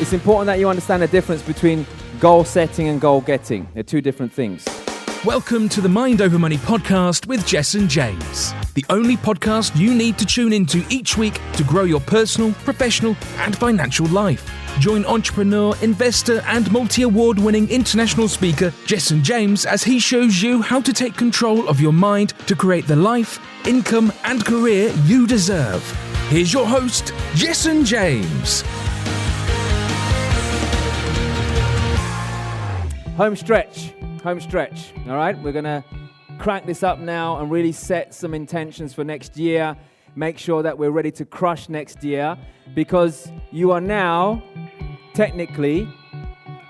It's important that you understand the difference between goal setting and goal getting. They're two different things. Welcome to the Mind Over Money podcast with Jessen.James, the only podcast you need to tune into each week to grow your personal, professional, and financial life. Join entrepreneur, investor, and multi-award-winning international speaker Jessen.James as he shows you how to take control of your mind to create the life, income, and career you deserve. Here's your host, Jessen.James. Home stretch, all right? We're going to crank this up now and really set some intentions for next year. Make sure that we're ready to crush next year because you are now technically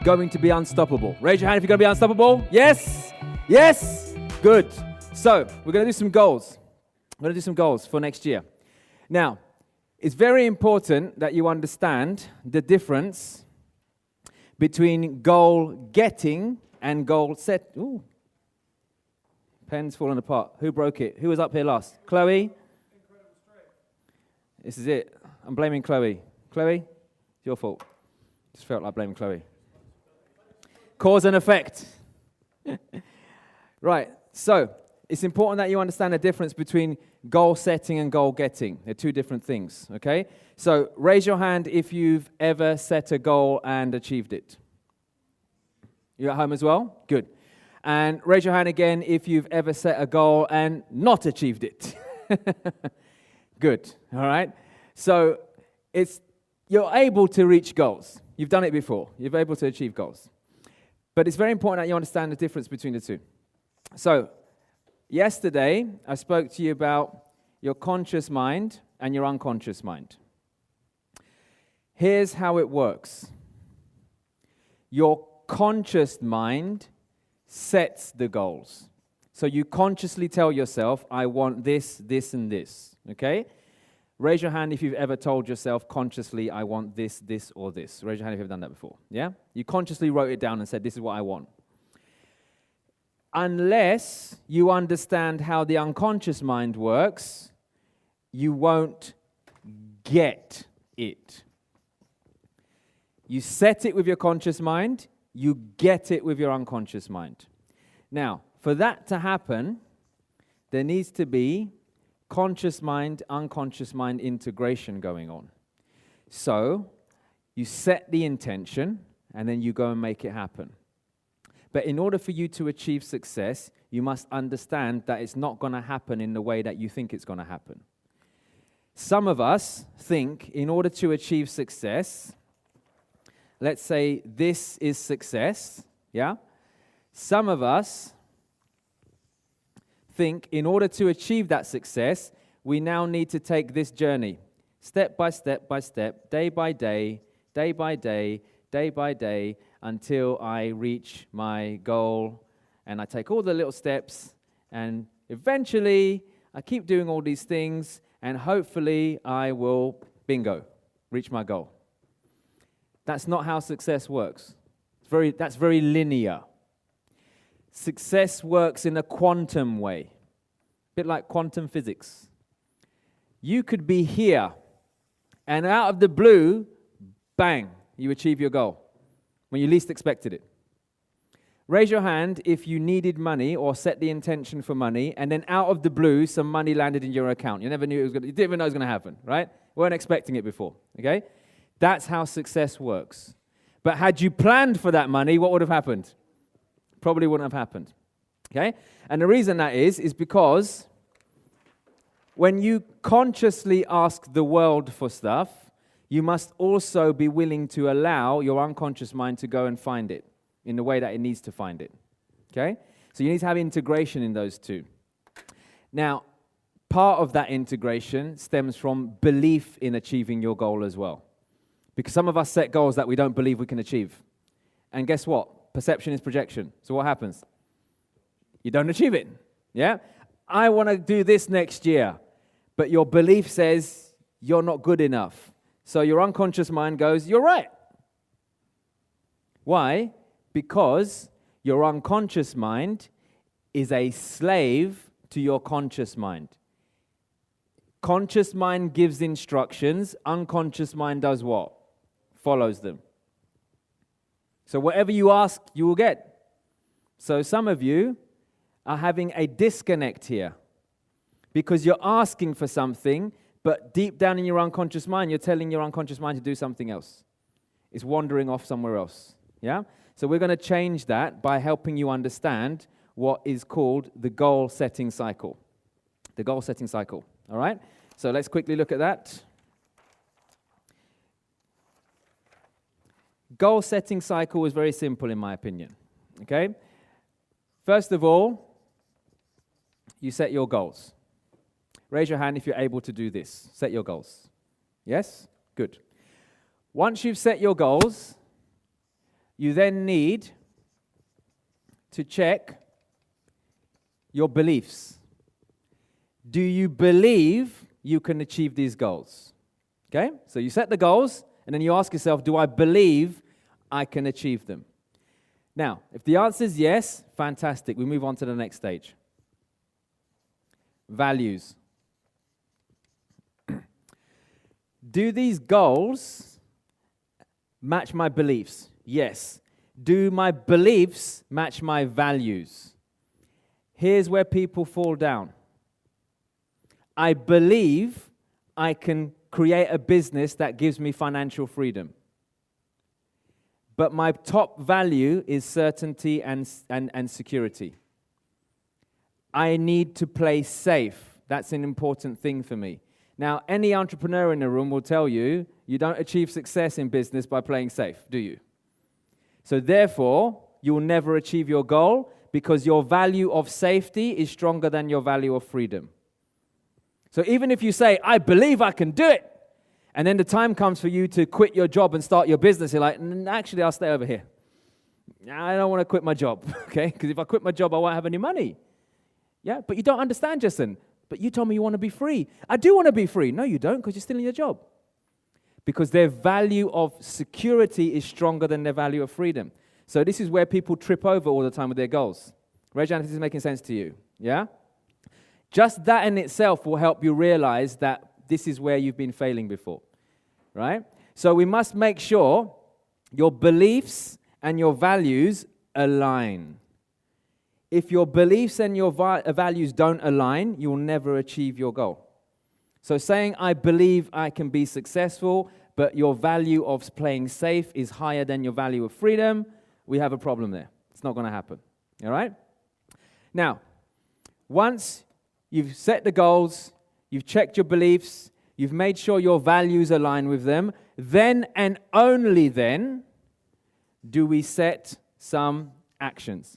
going to be unstoppable. Raise your hand if you're going to be unstoppable. Yes? Yes? Good. So we're going to do some goals. We're going to do some goals for next year. Now, it's very important that you understand the difference between goal getting and goal set. Ooh. Pen's falling apart. Who broke it? Who was up here last? Chloe? This is it. I'm blaming Chloe. Chloe, it's your fault. Just felt like blaming Chloe. Cause and effect. Right. So, it's important that you understand the difference between goal setting and goal getting. They're two different things, okay? So, raise your hand if you've ever set a goal and achieved it. You at home as well? Good. And raise your hand again if you've ever set a goal and not achieved it. Good, all right? So, you're able to reach goals. You've done it before. You're able to achieve goals. But it's very important that you understand the difference between the two. So, yesterday, I spoke to you about your conscious mind and your unconscious mind. Here's how it works. Your conscious mind sets the goals. So you consciously tell yourself, I want this, this, and this. Okay? Raise your hand if you've ever told yourself consciously, I want this, this, or this. Raise your hand if you've done that before. Yeah? You consciously wrote it down and said, this is what I want. Unless you understand how the unconscious mind works, you won't get it. You set it with your conscious mind, you get it with your unconscious mind. Now, for that to happen, there needs to be conscious mind, unconscious mind integration going on. So, you set the intention, and then you go and make it happen. But in order for you to achieve success, you must understand that it's not going to happen in the way that you think it's going to happen. Some of us think in order to achieve success, let's say this is success, yeah? Some of us think in order to achieve that success, we now need to take this journey, step by step by step, day by day, day by day, day by day, until I reach my goal, and I take all the little steps, and eventually I keep doing all these things, and hopefully I will, bingo, reach my goal. That's not how success works. That's very linear. Success works in a quantum way, a bit like quantum physics. You could be here, and out of the blue, bang, you achieve your goal when you least expected it. Raise your hand if you needed money or set the intention for money, and then out of the blue, some money landed in your account. You never knew you didn't even know it was going to happen, right? Weren't expecting it before, okay? That's how success works. But had you planned for that money, what would have happened? Probably wouldn't have happened, okay? And the reason that is because when you consciously ask the world for stuff, you must also be willing to allow your unconscious mind to go and find it in the way that it needs to find it, okay? So you need to have integration in those two. Now, part of that integration stems from belief in achieving your goal as well. Because some of us set goals that we don't believe we can achieve. And guess what? Perception is projection. So what happens? You don't achieve it, yeah? I want to do this next year, but your belief says you're not good enough. So your unconscious mind goes, you're right. Why? Because your unconscious mind is a slave to your conscious mind. Conscious mind gives instructions. Unconscious mind does what? Follows them. So whatever you ask, you will get. So some of you are having a disconnect here because you're asking for something, but deep down in your unconscious mind, you're telling your unconscious mind to do something else. It's wandering off somewhere else. Yeah? So we're going to change that by helping you understand what is called the goal setting cycle. The goal setting cycle. All right? So let's quickly look at that. Goal setting cycle is very simple in my opinion. Okay? First of all, you set your goals. Raise your hand if you're able to do this. Set your goals. Yes? Good. Once you've set your goals, you then need to check your beliefs. Do you believe you can achieve these goals? Okay? So you set the goals, and then you ask yourself, do I believe I can achieve them? Now, if the answer is yes, fantastic. We move on to the next stage. Values. Do these goals match my beliefs? Yes. Do my beliefs match my values? Here's where people fall down. I believe I can create a business that gives me financial freedom. But my top value is certainty and security. I need to play safe. That's an important thing for me. Now, any entrepreneur in the room will tell you, you don't achieve success in business by playing safe, do you? So therefore, you will never achieve your goal because your value of safety is stronger than your value of freedom. So even if you say, I believe I can do it, and then the time comes for you to quit your job and start your business, you're like, actually, I'll stay over here. I don't want to quit my job, okay? Because if I quit my job, I won't have any money. Yeah, but you don't understand, Jessen. But you told me you want to be free. I do want to be free. No, you don't, because you're still in your job. Because their value of security is stronger than their value of freedom. So this is where people trip over all the time with their goals. Rajan, this is making sense to you, yeah? Just that in itself will help you realize that this is where you've been failing before, right? So we must make sure your beliefs and your values align. If your beliefs and your values don't align, you will never achieve your goal. So saying, I believe I can be successful, but your value of playing safe is higher than your value of freedom, we have a problem there. It's not going to happen, all right? Now, once you've set the goals, you've checked your beliefs, you've made sure your values align with them, then and only then do we set some actions.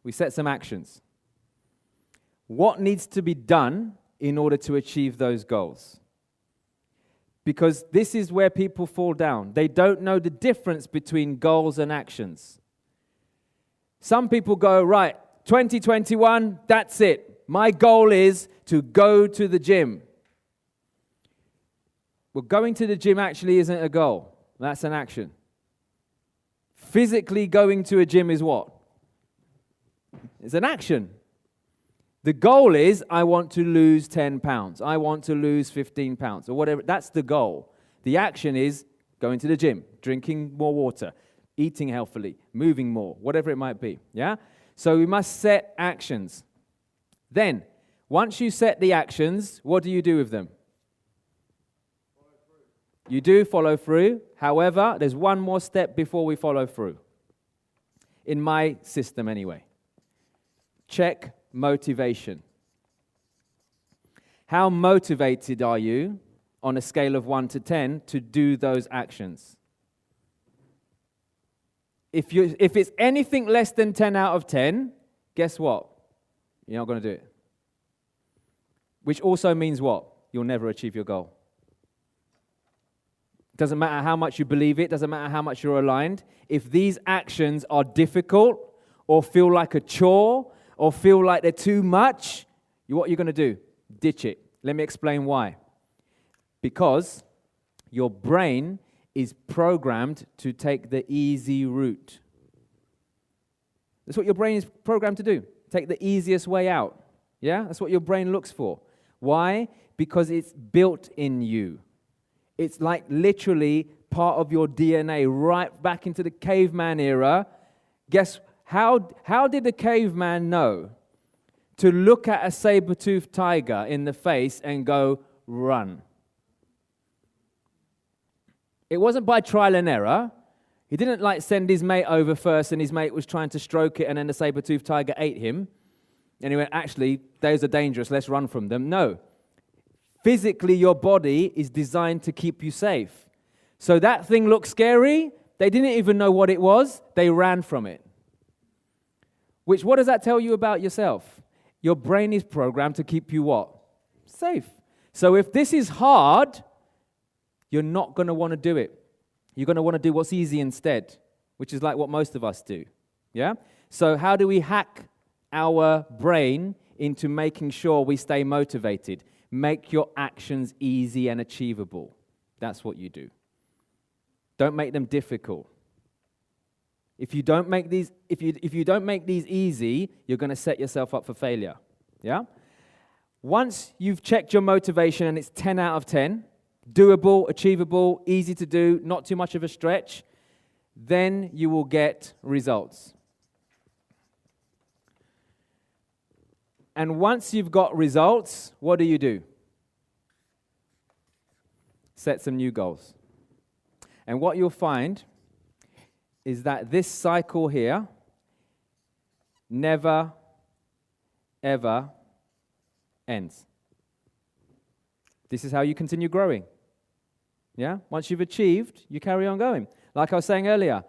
We set some actions. What needs to be done in order to achieve those goals? Because this is where people fall down. They don't know the difference between goals and actions. Some people go, right, 2021, that's it. My goal is to go to the gym. Well, going to the gym actually isn't a goal. That's an action. Physically going to a gym is what? It's an action. The goal is, I want to lose 10 pounds. I want to lose 15 pounds or whatever. That's the goal. The action is going to the gym, drinking more water, eating healthily, moving more, whatever it might be. Yeah? So we must set actions. Then, once you set the actions, what do you do with them? You do follow through. However, there's one more step before we follow through. In my system anyway. Check motivation. How motivated are you on a scale of 1 to 10 to do those actions? If it's anything less than 10 out of 10, guess what? You're not going to do it. Which also means what? You'll never achieve your goal. Doesn't matter how much you believe it, doesn't matter how much you're aligned. If these actions are difficult or feel like a chore or feel like they're too much, what you're going to do? Ditch it. Let me explain why. Because your brain is programmed to take the easy route. That's what your brain is programmed to do. Take the easiest way out. Yeah? That's what your brain looks for. Why? Because it's built in you. It's like literally part of your DNA right back into the caveman era. Guess how did the caveman know to look at a saber-toothed tiger in the face and go, run? It wasn't by trial and error. He didn't send his mate over first and his mate was trying to stroke it and then the saber-toothed tiger ate him. And he went, actually, those are dangerous, let's run from them. No. Physically, your body is designed to keep you safe. So that thing looked scary. They didn't even know what it was. They ran from it. What does that tell you about yourself? Your brain is programmed to keep you what? Safe. So if this is hard, you're not going to want to do it. You're going to want to do what's easy instead, which is like what most of us do. Yeah? So how do we hack our brain into making sure we stay motivated? Make your actions easy and achievable. That's what you do. Don't make them difficult. If you don't make these easy, you're going to set yourself up for failure. Yeah? Once you've checked your motivation and it's 10 out of 10, doable, achievable, easy to do, not too much of a stretch, then you will get results. And once you've got results, what do? Set some new goals. And what you'll find is that this cycle here never, ever ends. This is how you continue growing. Yeah? Once you've achieved, you carry on going. Like I was saying earlier,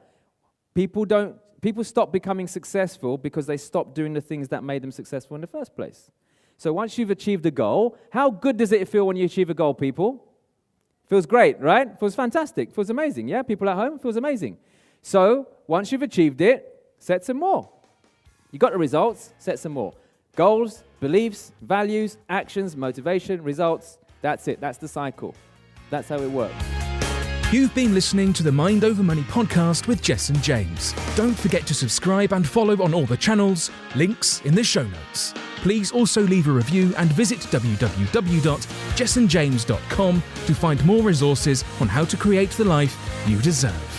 people stop becoming successful because they stop doing the things that made them successful in the first place. So once you've achieved a goal, how good does it feel when you achieve a goal, people? Feels great, right? Feels fantastic. Feels amazing. Yeah? People at home, feels amazing. So once you've achieved it, set some more. You got the results, set some more. Goals, beliefs, values, actions, motivation, results. That's it. That's the cycle. That's how it works. You've been listening to the Mind Over Money podcast with Jess and James. Don't forget to subscribe and follow on all the channels, links in the show notes. Please also leave a review and visit www.Jessen.Team to find more resources on how to create the life you deserve.